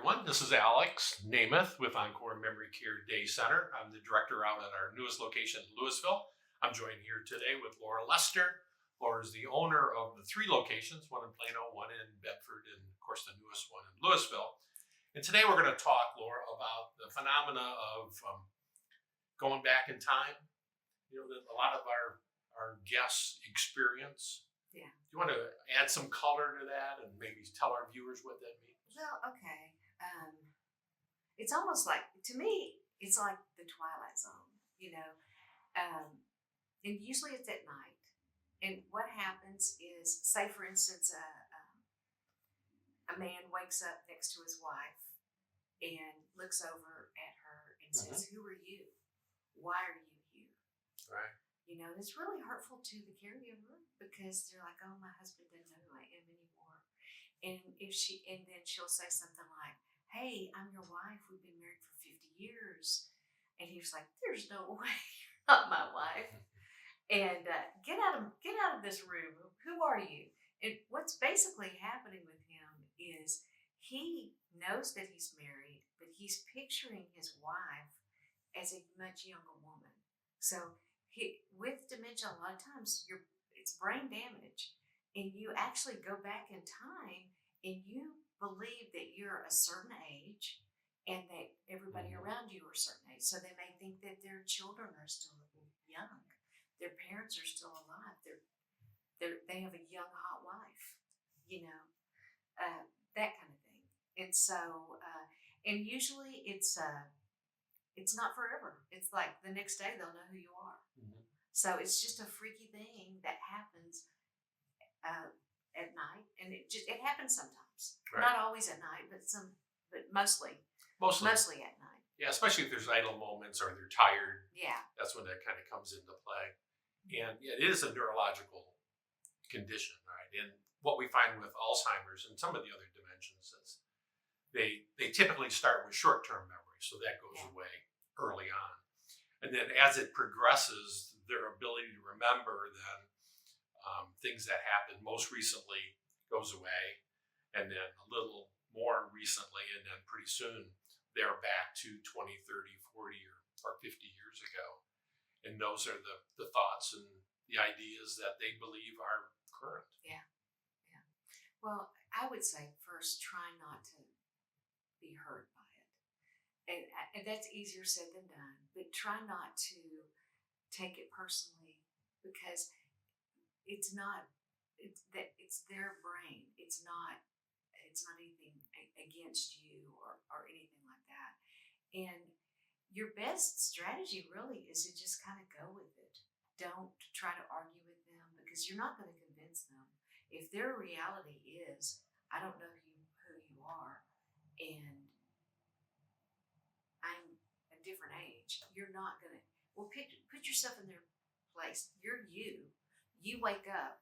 everyone. This is Alex Namath with Encore Memory Care Day Center. I'm the director out at our newest location in Louisville. I'm joined here today with Laura Lester. Laura is the owner of the three locations, one in Plano, one in Bedford, and of course the newest one in Louisville. And today we're going to talk, Laura, about the phenomena of going back in time, that a lot of our guests experience. Yeah. Do you want to add some color to that and maybe tell our viewers what that means? Well, okay. It's almost like, to me, it's like the Twilight Zone, and usually it's at night. And what happens is, say for instance, a man wakes up next to his wife and looks over at her and says, "Who are you? Why are you here?" Right. And it's really hurtful to the caregiver because they're like, "Oh, my husband doesn't know who I am anymore." And then she'll say something like, "Hey, I'm your wife. We've been married for 50 years." And he was like, "There's no way you're not my wife." And get out of this room. Who are you? And what's basically happening with him is he knows that he's married, but he's picturing his wife as a much younger woman. So with dementia, a lot of times it's brain damage, and you actually go back in time and you believe that you're a certain age and that everybody around you are a certain age. So they may think that their children are still young. Their parents are still alive. They have a young, hot wife, that kind of thing. And so, and usually it's not forever. It's like the next day they'll know who you are. So it's just a freaky thing that happens at night, and it happens sometimes. Right. Not always at night, but mostly at night. Yeah, especially if there's idle moments or they're tired. Yeah. That's when that kind of comes into play. And yeah, it is a neurological condition, right? And what we find with Alzheimer's and some of the other dementias is they typically start with short-term memory, so that goes away early on. And then as it progresses, their ability to remember then things that happened most recently goes away, and then a little more recently, and then pretty soon they're back to 20, 30, 40, or 50 years ago. And those are the thoughts and the ideas that they believe are current. Yeah. Well, I would say first, try not to be hurt by it. And that's easier said than done. But try not to take it personally, because it's their brain. It's not anything against you or anything like that. And your best strategy really is to just kind of go with it. Don't try to argue with them, because you're not going to convince them. If their reality is, "I don't know who you are, and I'm a different age," you're not going to. Well, put yourself in their place. You're you. You wake up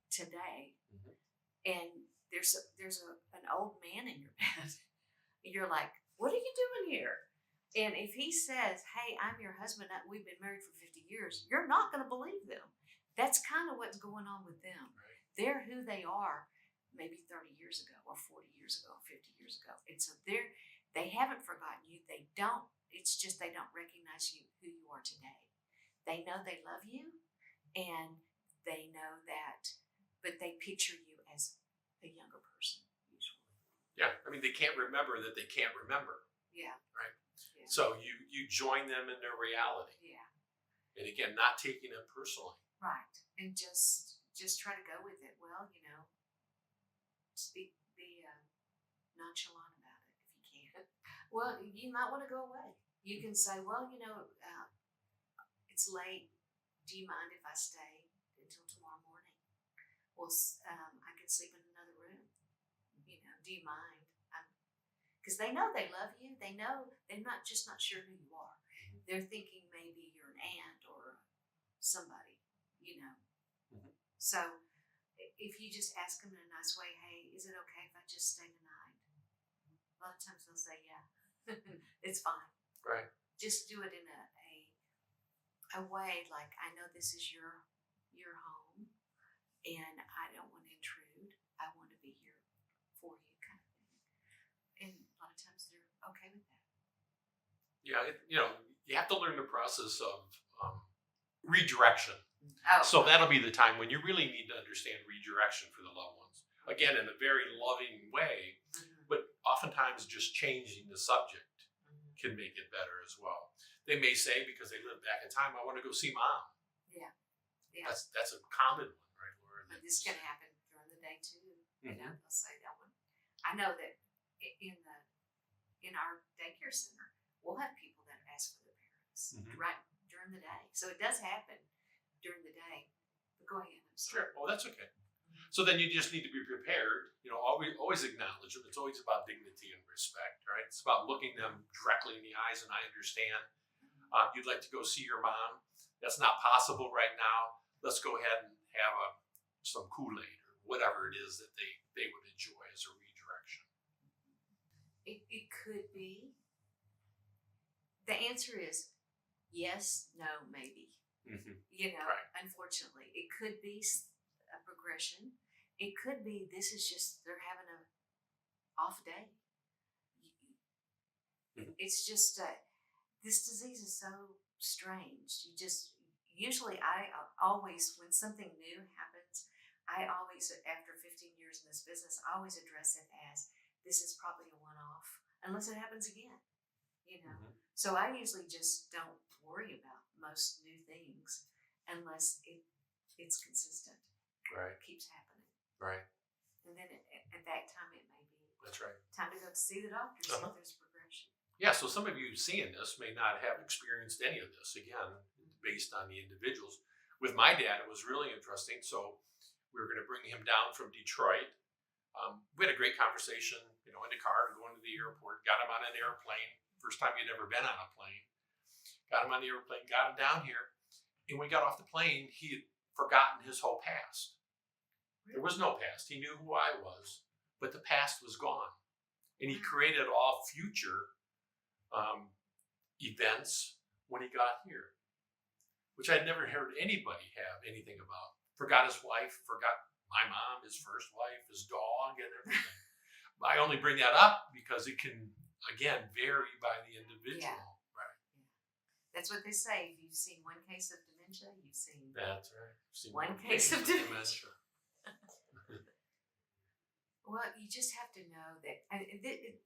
today, and there's an old man in your bed. You're like, "What are you doing here?" And if he says, "Hey, I'm your husband, we've been married for 50 years, you're not going to believe them. That's kind of what's going on with them. Right. They're who they are maybe 30 years ago or 40 years ago, 50 years ago. And so they haven't forgotten you. It's just they don't recognize who you are today. They know they love you, and they know that, but they picture you as a younger person, usually. Yeah, I mean, they can't remember that they can't remember. Yeah. Right. Yeah. So you join them in their reality. Yeah. And again, not taking it personally. Right. And just try to go with it. Well, just be nonchalant about it if you can. Well, you might want to go away. You can say, "Well, it's late. Do you mind if I stay until tomorrow morning? Well, I can sleep in another room. Do you mind?" Because they know they love you. They know they're not sure who you are. They're thinking maybe you're an aunt or somebody, So if you just ask them in a nice way, "Hey, is it okay if I just stay tonight?" A lot of times they'll say, "Yeah, it's fine." Right. Just do it in a way like, "I know this is your home, and I don't want to intrude. I want to be here for you," kind of thing. And a lot Yeah, you have to learn the process of redirection. Oh, So that'll be the time when you really need to understand redirection for the loved ones. Again, in a very loving way, mhm, but oftentimes just changing the subject mhm. can make it better as well. They may say, because they live back in time, I want to go see mom. Yeah, yeah. That's a common one, right, Laura? But this can happen during the day too. You know, Mhm. they'll say that one. I know that in our daycare center, we'll have people that ask for their parents Mhm. right during the day. So it does happen during the day. But go ahead. I'm sorry. Sure. Well, that's okay. So then you just need to be prepared. Always acknowledge them. It's always about dignity and respect, right? It's about looking them directly in the eyes. And I understand you'd like to go see your mom. That's not possible right now. Let's go ahead and have some Kool-Aid or whatever it is that they would enjoy as a redirection. It could be. The answer is yes, no, maybe. Mm-hmm. You know, Right. unfortunately, it could be a progression. It could be this is just they're having a off day. Mhm. It's just this disease is so strange. You just usually I always when something new happens, I always after 15 years in this business, I always address it as this is probably a one-off unless it happens again. You know, Mm-hmm. so I usually just don't worry about most new things unless it's consistent, Right. keeps happening, Right. and then at that time it may be That's right. time to go to see the doctor, see Uh-huh. if there's progression. Yeah, so some of you seeing this may not have experienced any of this. Again, based on the individuals. With my dad, it was really interesting. So we were going to bring him down from Detroit. We had a great conversation, in the car, going to the airport, got him on an airplane. First time he'd ever been on a plane. Got him on the airplane, got him down here. And when we got off the plane, he had forgotten his whole past. There was no past. He knew who I was, but the past was gone. And he created all future events when he got here, which I'd never heard anybody have anything about. Forgot his wife, forgot my mom, his first wife, his dog, and everything. I only bring that up because it can, again, vary by the individual. Yeah. Right. That's what they say. If you've seen one case of dementia, you've seen That's right. Seen one case of dementia. dementia. Well, you just have to know that, and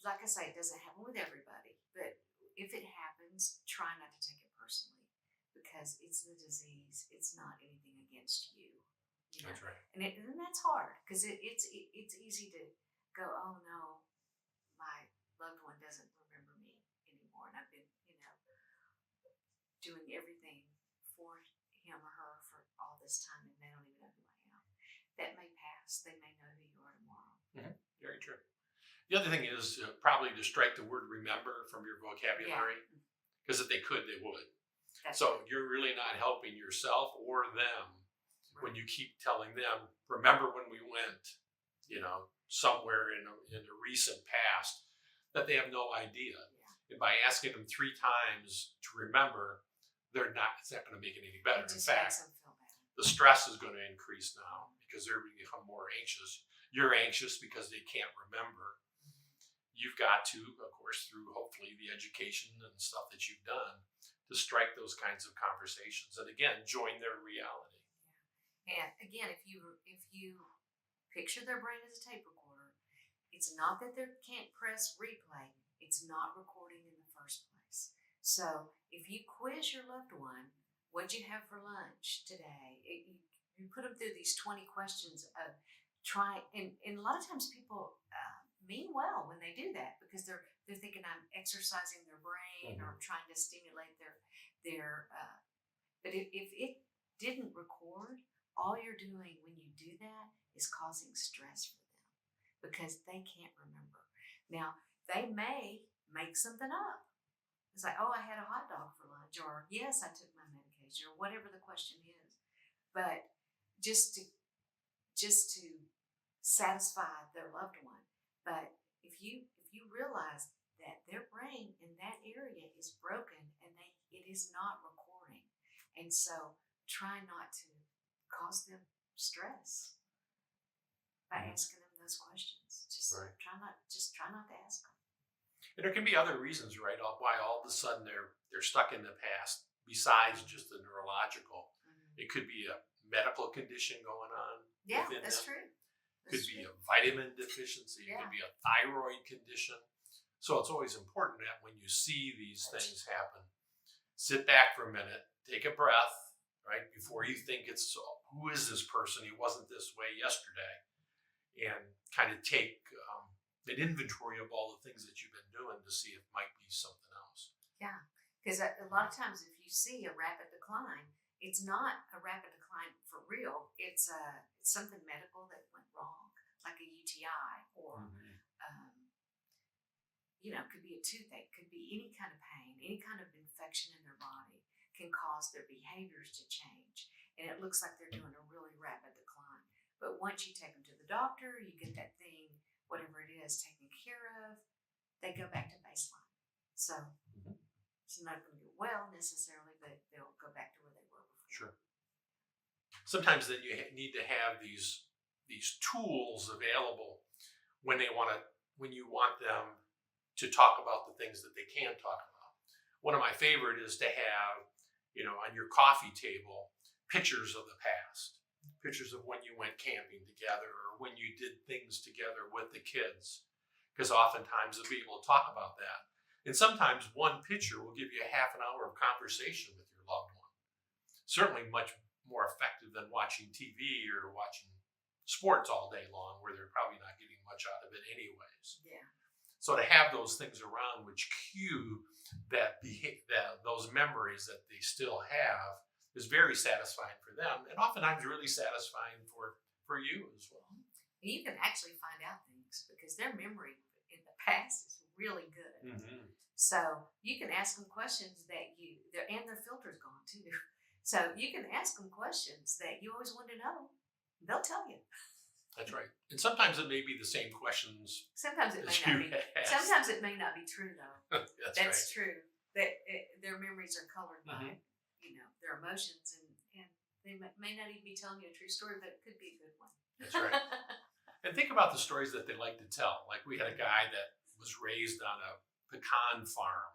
like I say, it doesn't happen with everybody, but if it happens, try not to take it personally because it's the disease. It's not anything against you. You know? That's right. And that's hard because it's easy to go, oh no, my loved one doesn't remember me anymore, and I've been, doing everything for him or her for all this time, and they don't even know who I am. That may pass. They may know who you are tomorrow. Mm-hmm. Very true. The other thing is probably to strike the word remember from your vocabulary, because if they could, they would. That's So you're really not helping yourself or them right. when you keep telling them, remember when we went, somewhere in the recent past, that they have no idea. Yeah. And by asking them 3 times to remember, it's not going to make it any better. It In just fact, makes them feel bad. the stress is going to increase now because they're going to become more anxious. You're anxious because they can't remember. You've got to, of course, through hopefully the education and stuff that you've done, to strike those kinds of conversations and again join their reality. Yeah. And again, if you picture their brain as a tape recorder, it's not that they can't press replay. It's not recording in the first place. So if you quiz your loved one, what'd you have for lunch today? You put them through these 20 questions of and a lot of times people mean well when they do that because they're thinking I'm exercising their brain or trying to stimulate their but if it didn't record, all you're doing when you do that is causing stress for them because they can't remember. Now they may make something up. It's like, oh, I had a hot dog for lunch, or yes, I took my medication, or whatever the question is. But just to satisfy their loved one. But if you realize that their brain in that area is broken and it is not recording, and so try not to cause them stress by asking them those questions. Just Right. try not to ask them. And there can be other reasons, right? Why all of a sudden they're stuck in the past besides just the neurological. Mhm. It could be a medical condition going on Yeah, within that's them. true. Could That's be true. a vitamin deficiency. It Yeah. could be a thyroid condition. So it's always important that when you see these That's things happen, sit back for a minute, take a breath, right? Before you think it's, who is this person? He wasn't this way yesterday. And kind of take an inventory of all the things that you've been doing to see if it might be something else. Yeah, because a lot of times if you see a rapid decline, it's not a rapid decline for real. It's something medical that went wrong, like a UTI or Mm-hmm. um, it could be a toothache, could be any kind of pain, any kind of infection in their body can cause their behaviors to change. And it looks like they're doing a really rapid decline. But once you take them to the doctor, you get that thing, whatever it is, taken care of, they go back to baseline. So Mm-hmm. it's not going to get well necessarily, but they'll go back to where they were before. Sure. Sometimes then you need to have these tools available when you want them to talk about the things that they can talk about. One of my favorite is to have, on your coffee table, pictures of the past, pictures of when you went camping together or when you did things together with the kids, because oftentimes they'll be able to talk about that. And sometimes one picture will give you a half an hour of conversation with your loved one. Certainly much more effective than watching TV or watching sports all day long, where they're probably not getting much out of it anyways. Yeah. So to have those things around which cue that those memories that they still have is very satisfying for them, and oftentimes really satisfying for you as well. And you can actually find out things because their memory in the past is really good. Mm-hmm. So you can ask them questions and their filter's gone too. So you can ask them questions that you always wanted to know. They'll tell you. That's right. And sometimes it may be the same questions Sometimes it may that not you be. asked. Sometimes it may not be true though. That's That's right. true. Their memories are colored by their emotions, and they may not even be telling you a true story, but it could be a good one. That's right. And think about the stories that they like to tell. Like we had a guy that was raised on a pecan farm,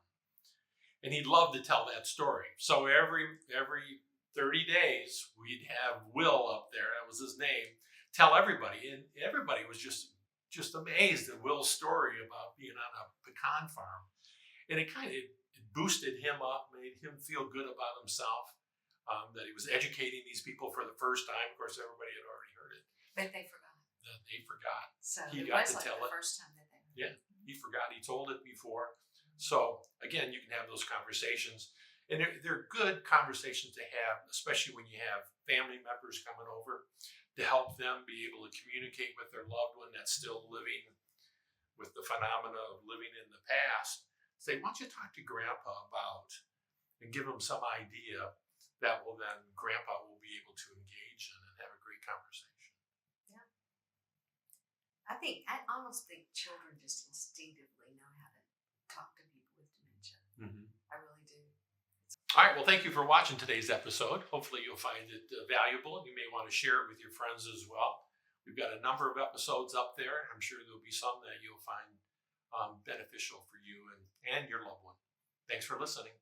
and he loved to tell that story. So every 30 days, we'd have Will up there. That was his name. Tell everybody, and everybody was just amazed at Will's story about being on a pecan farm, and it boosted him up, made him feel good about himself, that he was educating these people for the first time. Of course, everybody had already heard it. But they forgot. They forgot. So He it got was to like tell the it. first time that they heard Yeah, he forgot. He told it before. So again, you can have those conversations, and they're good conversations to have, especially when you have family members coming over, to help them be able to communicate with their loved one that's still living with the phenomena of living in the past. Say, why don't you talk to Grandpa about, and give him some idea that will then Grandpa will be able to engage in and have a great conversation. Yeah. I almost think children just instinctively know how to talk to people with dementia. Mm-hmm. I really do. All right, well, thank you for watching today's episode. Hopefully you'll find it valuable. You may want to share it with your friends as well. We've got a number of episodes up there. I'm sure there'll be some that you'll find beneficial for you and your loved one. Thanks for listening.